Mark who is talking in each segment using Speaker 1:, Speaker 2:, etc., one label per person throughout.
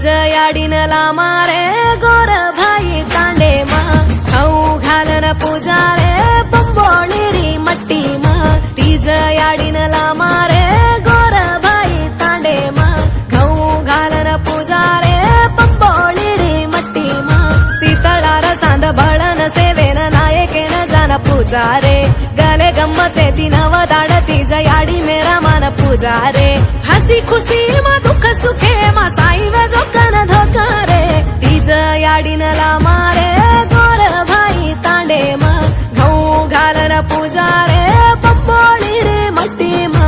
Speaker 1: तीज याडीनला मारे गोर भाई तांडे मा खाऊ घालन पूजा रे बंबोळी री मट्टी मा तीज याडीनला मारे गोर भाई तांडे मा खाऊ घालन पूजा रे बंबोळी री मट्टी मा सीतळार सांद बळन सेवेन नायकेन जान पूजा रे गले गम्मते ती नव दाड तीज याडी मेरा मान पूजा रे हसी खुशी मा दुख सुखे मा साई वे जोकन धोका रे तीज याडीनला मारे गोर भाई तांडे मा घऊ घालन पूजा रे बंबोळी रे मट्टी मा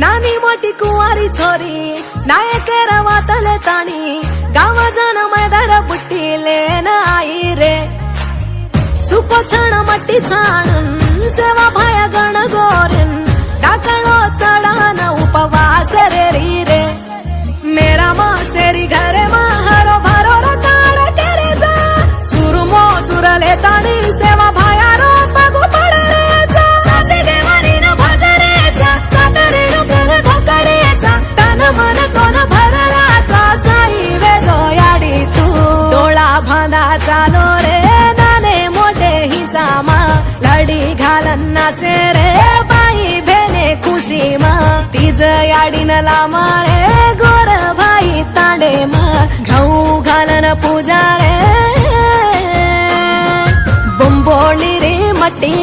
Speaker 1: नानी मोटी कुंवारी छोरी नायकेर वातले ताणी गाव जन मैदार बुट्टी लेन आई रे सुको छण मट्टी छाणून सेवा भाया गण गोरीन डाकणो चढान उपवास रे री रे मेरा मा सेरी घरे मा हरो भरो रकाड करे जा सुरमो सुरले ताणी सेवा भाया रो पगु पड रे जा साते देवारी न भज रे जा सातरे मन कोण भरराचा साई वे जोयाडी तू डोळा भांदा चालो रे नाने मोठे हिचा मा लडी घालन नाचे रे बाई भेने खुशी मा तीज याडीनला मारे गोर भाई तांडे मा घऊ घालन पूजा रे बंबोळी रे मट्टी